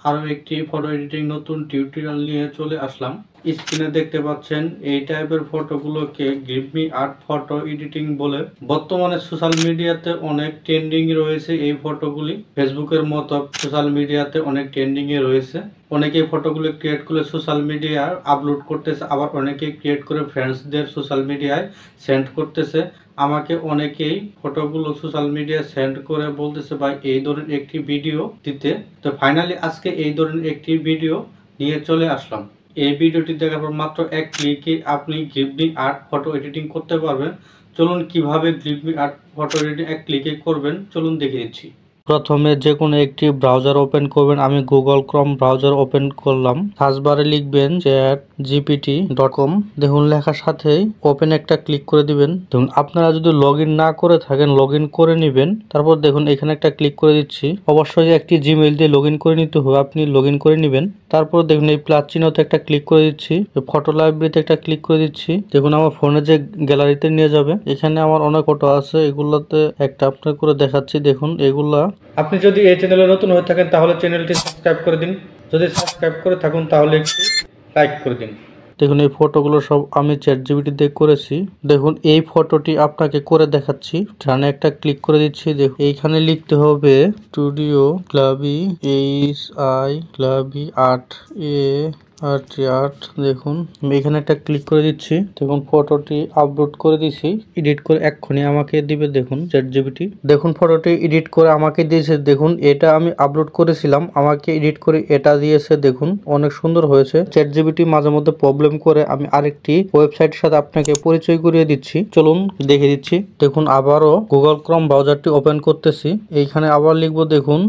আরো একটি photo editing নতুন টিউটোরিয়াল নিয়ে চলে আসলাম। স্ক্রিনে দেখতে পাচ্ছেন এই টাইপের ফটোগুলোকে গ্রিপমি আর্ট ফটো এডিটিং বলে। বর্তমানে সোশ্যাল মিডিয়াতে অনেক ট্রেন্ডিং রয়েছে এই ফটোগুলি। ফেসবুকের মতো সোশ্যাল মিডিয়াতে অনেক ট্রেন্ডিং এ রয়েছে। অনেকে ফটোগুলো ক্রিয়েট করে সোশ্যাল মিডিয়ায় আপলোড করতেছে, আবার অনেকে ক্রিয়েট করে ফ্রেন্ডসদের সোশ্যাল মিডিয়ায় সেন্ড করতেছে। আমাকে অনেকেই ফটোগুলো সোশ্যাল মিডিয়ায় সেন্ড করে বলতেছে ভাই এই ধরনের একটি ভিডিও দিতে। তো ফাইনালি আজকে এই ধরনের একটি ভিডিও নিয়ে চলে আসলাম। এই ভিডিওটি দেখার পর মাত্র এক ক্লিকে আপনি গ্রিপমি আর্ট ফটো এডিটিং করতে পারবেন। চলুন কিভাবে গ্রিপমি আর্ট ফটো এডিটিং এক ক্লিকে করবেন চলুন দেখে দিচ্ছি। প্রথমে যে কোনো একটি ব্রাউজার ওপেন করবেন। আমি গুগল ক্রোম ব্রাউজার ওপেন করলাম। সার্চ বারে লিখবেন chatgpt.com। দেখুন লেখার সাথেই ওপেন একটা ক্লিক করে দিবেন। দেখুন আপনারা যদি লগইন না করে থাকেন লগইন করে নেবেন। তারপর দেখুন এখানে একটা ক্লিক করে দিচ্ছি। অবশ্যই একটি জিমেইল দিয়ে লগইন করে নিতে হবে, আপনি লগইন করে নেবেন। তারপর দেখুন এই প্লাস চিহ্নতে একটা ক্লিক করে দিচ্ছি। ফটো লাইব্রেরিতে একটা ক্লিক করে দিচ্ছি। দেখুন আমার ফোনে যে গ্যালারিতে নিয়ে যাবে। এখানে আমার অনেক ফটো আছে, এগুলোতে একটা আপনার করে দেখাচ্ছি। দেখুন এগুলা। আপনি যদি এই চ্যানেলে নতুন হয়ে থাকেন তাহলে চ্যানেলটি সাবস্ক্রাইব করে দিন। যদি সাবস্ক্রাইব করে থাকুন তাহলে একটু লাইক করে দিন। দেখুন এই ফটোগুলো সব আমি চ্যাটজিপিটি দিয়ে করেছি। দেখুন এই ফটোটি আপনাকে করে দেখাচ্ছি। ডানে একটা ক্লিক করে দিচ্ছি। দেখুন এইখানে লিখতে হবে studio gravy gravy art art. দেখুন আমি এখানে একটা ক্লিক করে দিচ্ছি। দেখুন ফটোটি আপলোড করে দিছি। এডিট করে এক্ষুনি আমাকে দিবে। দেখুন চ্যাটজিপিটি। দেখুন ফটোটি এডিট করে আমাকে দিয়েছে। দেখুন এটা আমি আপলোড করেছিলাম, আমাকে এডিট করে এটা দিয়েছে। দেখুন অনেক সুন্দর হয়েছে। চ্যাটজিপিটি মাঝে মধ্যে প্রবলেম করে। আমি আরেকটি ওয়েবসাইটের সাথে আপনাকে পরিচয় করিয়ে দিচ্ছি, চলুন দেখে দিচ্ছি। দেখুন আবারও গুগল ক্রোম ব্রাউজারটি ওপেন করতেছি। এইখানে আবার লিখবো দেখুন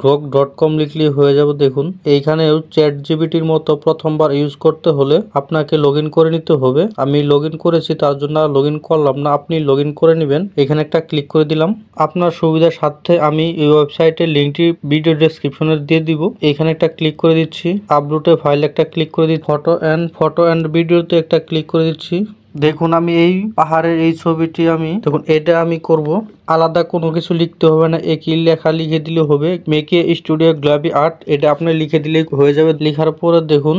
grok.com লিখলেই হয়ে যাবে। দেখুন এইখানেও চ্যাটজিপিটির মতো প্রথমবার ইউজ করতে হলে আপনাকে লগইন করে নিতে হবে। আমি লগইন করেছি তার জন্য লগইন করলাম না, আপনি লগইন করে নেবেন। এখানে একটা ক্লিক করে দিলাম। আপনার সুবিধার স্বার্থে আমি এই ওয়েবসাইটের লিঙ্কটি ভিডিও ডেসক্রিপশনে দিয়ে দিব। এখানে একটা ক্লিক করে দিচ্ছি। আপলোডে ফাইল একটা ক্লিক করে দিচ্ছি। ফটো এন্ড ভিডিওতে একটা ক্লিক করে দিচ্ছি। দেখুন আমি এই পাহাড়ের এই ছবিটি দেখুন এটা আমি করব। আলাদা কোনো কিছু লিখতে হবে না, একই লেখা লিখে দিলে হবে। মেকে স্টুডিও গ্রাভি আর্ট এটা আপনি লিখে দিলে হয়ে যাবে। লেখার পরে দেখুন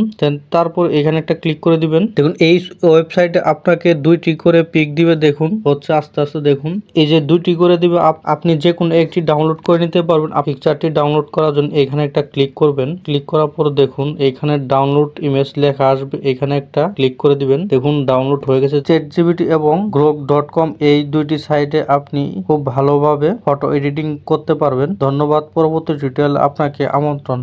তারপর এখানে একটা ক্লিক করে দিবেন। দেখুন এই ওয়েবসাইটে আপনাকে 2টি করে পিক দিবে। দেখুন হচ্ছে আস্তে আস্তে। দেখুন এই যে 2টি করে দিবে, আপনি যে কোনো একটি ডাউনলোড করে নিতে পারবেন। পিকচারটি ডাউনলোড করার জন্য এখানে একটা ক্লিক করবেন। ক্লিক করার পর দেখুন এখানে ডাউনলোড ইমেজ লেখা আসবে, এখানে একটা ক্লিক করে দিবেন। দেখুন ডাউনলোড হয়ে গেছে। চ্যাটজিপিটি এবং grok.com এই দুইটি সাইটে আপনি খুব ভালোভাবে ফটো এডিটিং করতে পারবেন। ধন্যবাদ। পরবর্তী টিউটোরিয়ালে আপনাকে আমন্ত্রণ।